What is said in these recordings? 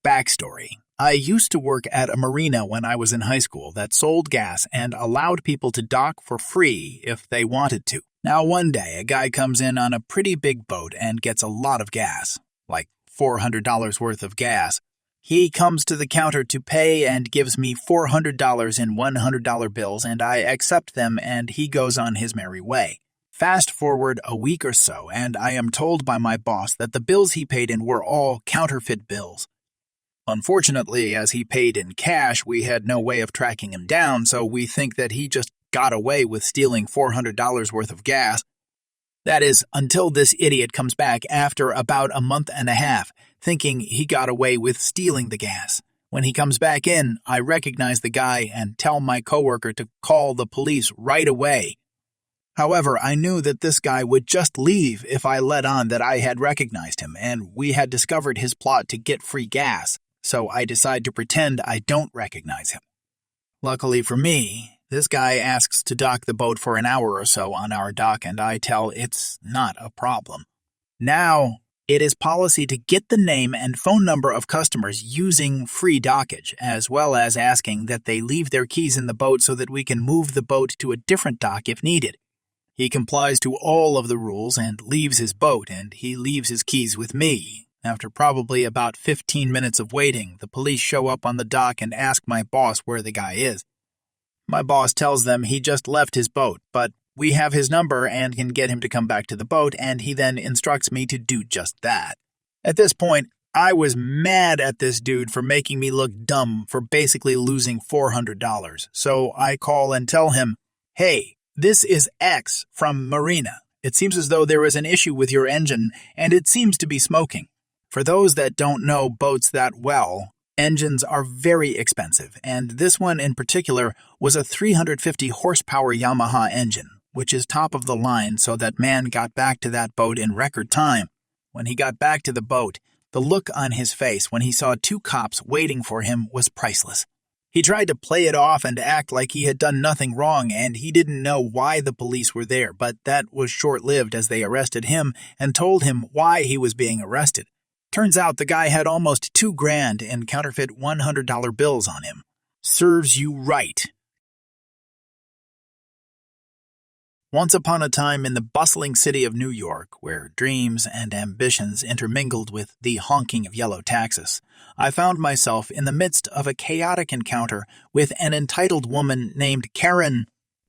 Backstory. I used to work at a marina when I was in high school that sold gas and allowed people to dock for free if they wanted to. Now, one day, a guy comes in on a pretty big boat and gets a lot of gas, like $400 worth of gas. He comes to the counter to pay and gives me $400 in $100 bills, and I accept them, and he goes on his merry way. Fast forward a week or so, and I am told by my boss that the bills he paid in were all counterfeit bills. Unfortunately, as he paid in cash, we had no way of tracking him down, so we think that he just got away with stealing $400 worth of gas. That is, until this idiot comes back after about a month and a half, thinking he got away with stealing the gas. When he comes back in, I recognize the guy and tell my coworker to call the police right away. However, I knew that this guy would just leave if I let on that I had recognized him, and we had discovered his plot to get free gas, so I decide to pretend I don't recognize him. Luckily for me, this guy asks to dock the boat for an hour or so on our dock, and I tell it's not a problem. Now, it is policy to get the name and phone number of customers using free dockage, as well as asking that they leave their keys in the boat so that we can move the boat to a different dock if needed. He complies to all of the rules and leaves his boat, and he leaves his keys with me. After probably about 15 minutes of waiting, the police show up on the dock and ask my boss where the guy is. My boss tells them he just left his boat, but we have his number and can get him to come back to the boat, and he then instructs me to do just that. At this point, I was mad at this dude for making me look dumb for basically losing $400, so I call and tell him, "Hey, this is X from Marina. It seems as though there is an issue with your engine, and it seems to be smoking." For those that don't know boats that well, engines are very expensive, and this one in particular was a 350 horsepower Yamaha engine, which is top of the line, so that man got back to that boat in record time. When he got back to the boat, the look on his face when he saw two cops waiting for him was priceless. He tried to play it off and act like he had done nothing wrong, and he didn't know why the police were there, but that was short-lived as they arrested him and told him why he was being arrested. Turns out the guy had almost $2,000 in counterfeit $100 bills on him. Serves you right. Once upon a time in the bustling city of New York, where dreams and ambitions intermingled with the honking of yellow taxis, I found myself in the midst of a chaotic encounter with an entitled woman named Karen.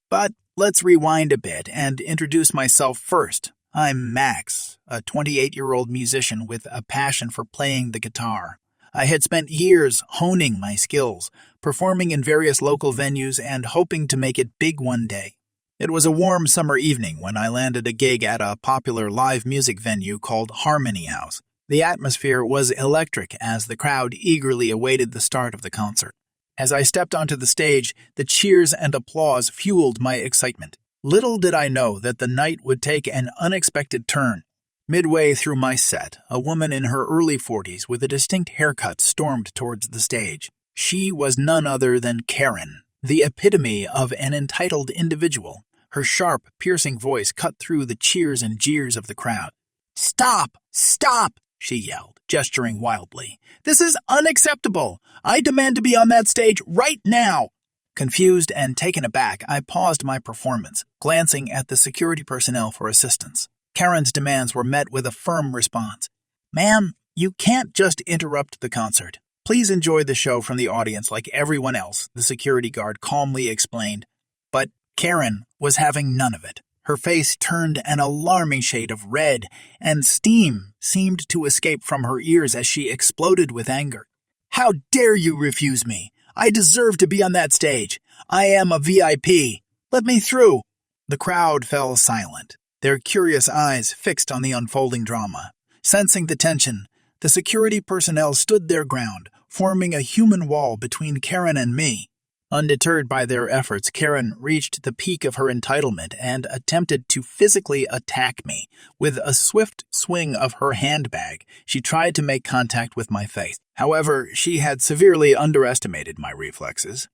But let's rewind a bit and introduce myself first. I'm Max, a 28-year-old musician with a passion for playing the guitar. I had spent years honing my skills, performing in various local venues and hoping to make it big one day. It was a warm summer evening when I landed a gig at a popular live music venue called Harmony House. The atmosphere was electric as the crowd eagerly awaited the start of the concert. As I stepped onto the stage, the cheers and applause fueled my excitement. Little did I know that the night would take an unexpected turn. Midway through my set, a woman in her early 40s with a distinct haircut stormed towards the stage. She was none other than Karen, the epitome of an entitled individual. Her sharp, piercing voice cut through the cheers and jeers of the crowd. "Stop! Stop!" she yelled, gesturing wildly. "This is unacceptable! I demand to be on that stage right now!" Confused and taken aback, I paused my performance, glancing at the security personnel for assistance. Karen's demands were met with a firm response. "Ma'am, you can't just interrupt the concert. Please enjoy the show from the audience like everyone else," the security guard calmly explained. But Karen was having none of it. Her face turned an alarming shade of red, and steam seemed to escape from her ears as she exploded with anger. "How dare you refuse me? I deserve to be on that stage. I am a VIP. Let me through." The crowd fell silent, their curious eyes fixed on the unfolding drama. Sensing the tension, the security personnel stood their ground, forming a human wall between Karen and me. Undeterred by their efforts, Karen reached the peak of her entitlement and attempted to physically attack me. With a swift swing of her handbag, she tried to make contact with my face. However, she had severely underestimated my reflexes.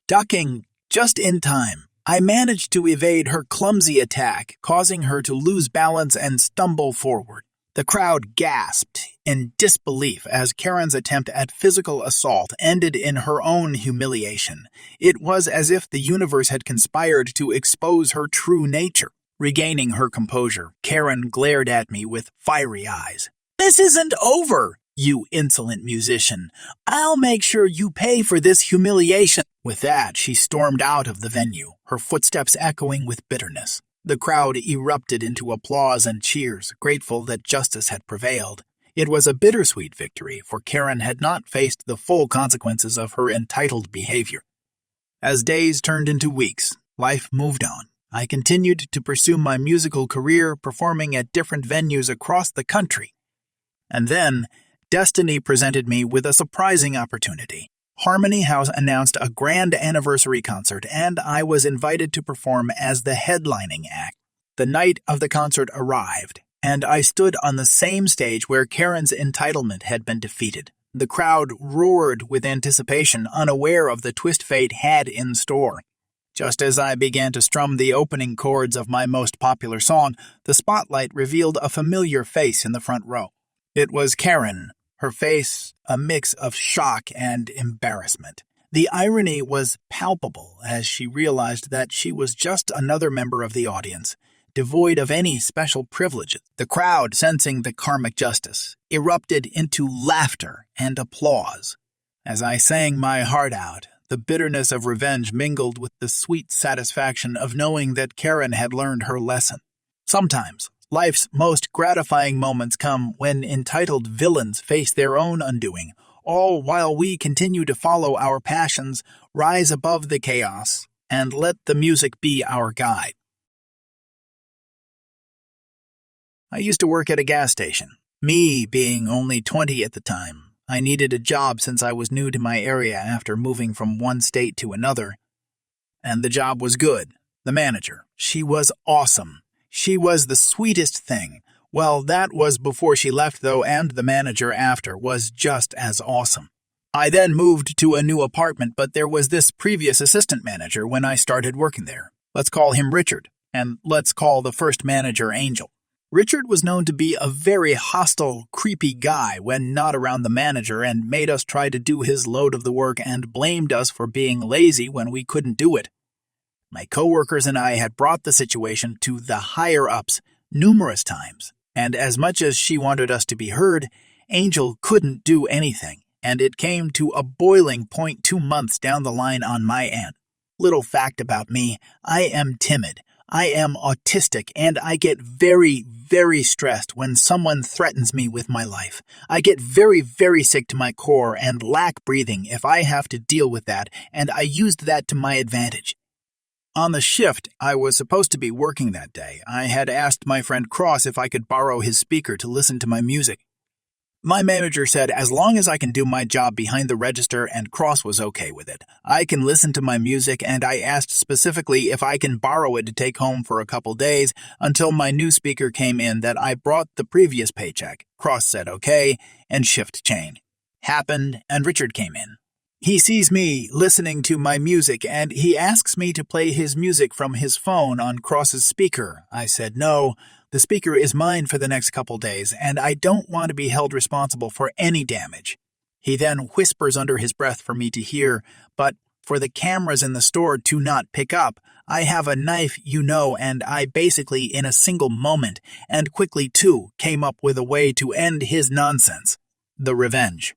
Ducking just in time, I managed to evade her clumsy attack, causing her to lose balance and stumble forward. The crowd gasped in disbelief as Karen's attempt at physical assault ended in her own humiliation. It was as if the universe had conspired to expose her true nature. Regaining her composure, Karen glared at me with fiery eyes. "This isn't over, you insolent musician. I'll make sure you pay for this humiliation." With that, she stormed out of the venue, her footsteps echoing with bitterness. The crowd erupted into applause and cheers, grateful that justice had prevailed. It was a bittersweet victory, for Karen had not faced the full consequences of her entitled behavior. As days turned into weeks, life moved on. I continued to pursue my musical career, performing at different venues across the country. And then, destiny presented me with a surprising opportunity. Harmony House announced a grand anniversary concert, and I was invited to perform as the headlining act. The night of the concert arrived, and I stood on the same stage where Karen's entitlement had been defeated. The crowd roared with anticipation, unaware of the twist fate had in store. Just as I began to strum the opening chords of my most popular song, the spotlight revealed a familiar face in the front row. It was Karen, her face a mix of shock and embarrassment. The irony was palpable as she realized that she was just another member of the audience, devoid of any special privileges. The crowd, sensing the karmic justice, erupted into laughter and applause. As I sang my heart out, the bitterness of revenge mingled with the sweet satisfaction of knowing that Karen had learned her lesson. Sometimes, life's most gratifying moments come when entitled villains face their own undoing, all while we continue to follow our passions, rise above the chaos, and let the music be our guide. I used to work at a gas station. Me being only 20 at the time, I needed a job since I was new to my area after moving from one state to another. And the job was good. The manager, she was awesome. She was the sweetest thing. Well, that was before she left, though, and the manager after was just as awesome. I then moved to a new apartment, but there was this previous assistant manager when I started working there. Let's call him Richard, and let's call the first manager Angel. Richard was known to be a very hostile, creepy guy when not around the manager and made us try to do his load of the work and blamed us for being lazy when we couldn't do it. My coworkers and I had brought the situation to the higher-ups numerous times, and as much as she wanted us to be heard, Angel couldn't do anything, and it came to a boiling point 2 months down the line on my end. Little fact about me, I am timid. I am autistic, and I get very, very stressed when someone threatens me with my life. I get very, very sick to my core and lack breathing if I have to deal with that, and I used that to my advantage. On the shift I was supposed to be working that day, I had asked my friend Cross if I could borrow his speaker to listen to my music. My manager said as long as I can do my job behind the register and Cross was okay with it, I can listen to my music, and I asked specifically if I can borrow it to take home for a couple days until my new speaker came in that I brought the previous paycheck. Cross said okay, and shift change happened, and Richard came in. He sees me listening to my music, and he asks me to play his music from his phone on Cross's speaker. I said no. The speaker is mine for the next couple days, and I don't want to be held responsible for any damage. He then whispers under his breath for me to hear, but for the cameras in the store to not pick up. I have a knife, and I basically, in a single moment, and quickly too, came up with a way to end his nonsense. The revenge.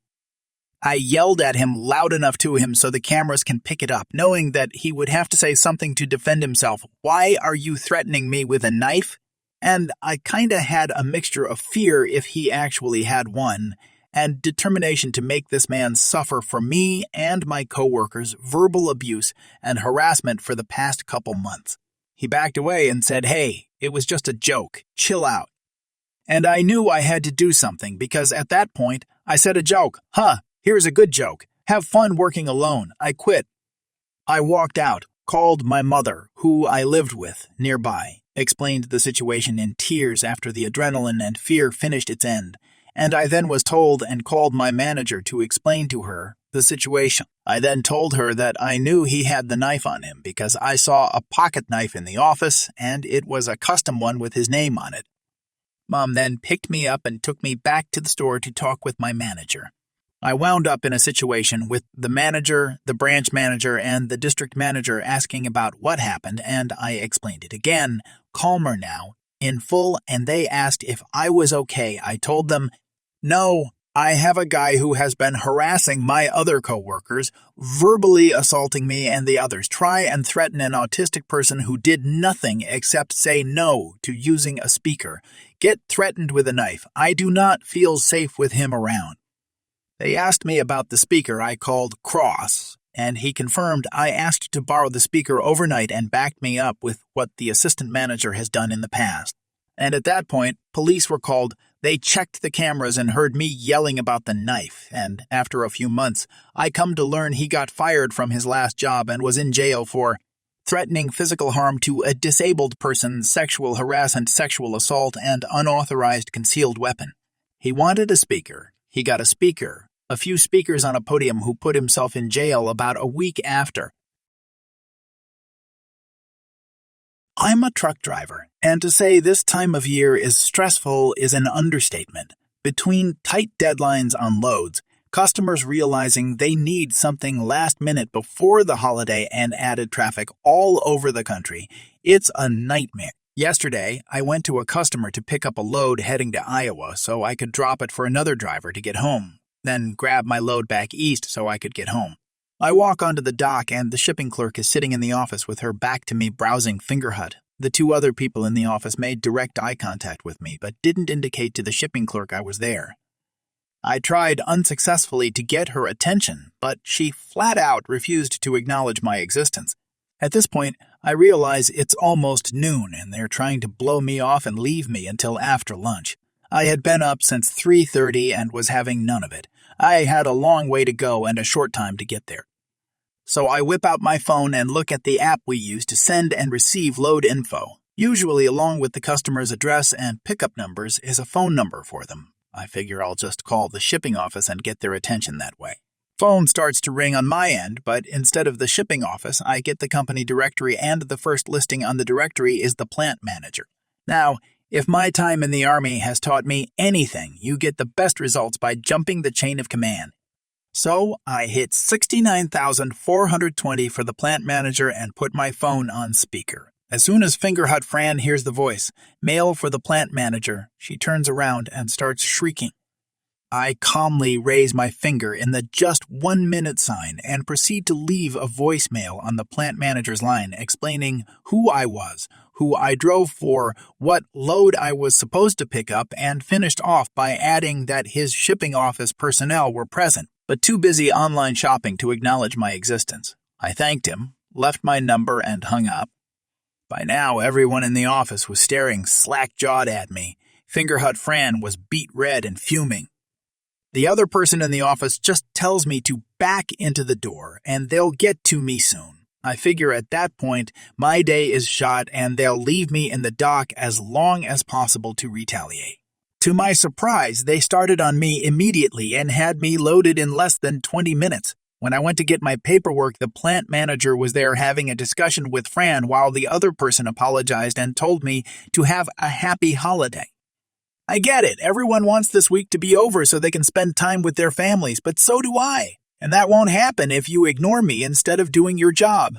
I yelled at him loud enough to him so the cameras can pick it up, knowing that he would have to say something to defend himself. Why are you threatening me with a knife? And I kinda had a mixture of fear if he actually had one, and determination to make this man suffer for me and my coworkers verbal abuse and harassment for the past couple months. He backed away and said, "Hey, it was just a joke. Chill out." And I knew I had to do something because at that point I said a joke. Here's a good joke. Have fun working alone. I quit. I walked out, called my mother, who I lived with, nearby, explained the situation in tears after the adrenaline and fear finished its end, and I then was told and called my manager to explain to her the situation. I then told her that I knew he had the knife on him because I saw a pocket knife in the office, and it was a custom one with his name on it. Mom then picked me up and took me back to the store to talk with my manager. I wound up in a situation with the manager, the branch manager, and the district manager asking about what happened, and I explained it again, calmer now, in full, and they asked if I was okay. I told them, no, I have a guy who has been harassing my other coworkers, verbally assaulting me and the others, try and threaten an autistic person who did nothing except say no to using a speaker, get threatened with a knife. I do not feel safe with him around. They asked me about the speaker I called Cross, and he confirmed I asked to borrow the speaker overnight and backed me up with what the assistant manager has done in the past. And at that point, police were called. They checked the cameras and heard me yelling about the knife, and after a few months, I come to learn he got fired from his last job and was in jail for threatening physical harm to a disabled person, sexual harassment, sexual assault, and unauthorized concealed weapon. He wanted a speaker. He got a speaker. A few speakers on a podium who put himself in jail about a week after. I'm a truck driver, and to say this time of year is stressful is an understatement. Between tight deadlines on loads, customers realizing they need something last minute before the holiday, and added traffic all over the country, it's a nightmare. Yesterday, I went to a customer to pick up a load heading to Iowa so I could drop it for another driver to get home, then grab my load back east so I could get home. I walk onto the dock and the shipping clerk is sitting in the office with her back to me browsing Fingerhut. The two other people in the office made direct eye contact with me but didn't indicate to the shipping clerk I was there. I tried unsuccessfully to get her attention, but she flat out refused to acknowledge my existence. At this point, I realize it's almost noon and they're trying to blow me off and leave me until after lunch. I had been up since 3:30 and was having none of it. I had a long way to go and a short time to get there. So I whip out my phone and look at the app we use to send and receive load info. Usually along with the customer's address and pickup numbers is a phone number for them. I figure I'll just call the shipping office and get their attention that way. Phone starts to ring on my end, but instead of the shipping office, I get the company directory, and the first listing on the directory is the plant manager. Now, if my time in the Army has taught me anything, you get the best results by jumping the chain of command. So I hit 69,420 for the plant manager and put my phone on speaker. As soon as Fingerhut Fran hears the voice, mail for the plant manager, she turns around and starts shrieking. I calmly raise my finger in the just 1 minute sign and proceed to leave a voicemail on the plant manager's line explaining who I was, who I drove for, what load I was supposed to pick up, and finished off by adding that his shipping office personnel were present, but too busy online shopping to acknowledge my existence. I thanked him, left my number, and hung up. By now, everyone in the office was staring slack-jawed at me. Fingerhut Fran was beet red and fuming. The other person in the office just tells me to back into the door, and they'll get to me soon. I figure at that point, my day is shot and they'll leave me in the dock as long as possible to retaliate. To my surprise, they started on me immediately and had me loaded in less than 20 minutes. When I went to get my paperwork, the plant manager was there having a discussion with Fran while the other person apologized and told me to have a happy holiday. I get it. Everyone wants this week to be over so they can spend time with their families, but so do I. And that won't happen if you ignore me instead of doing your job.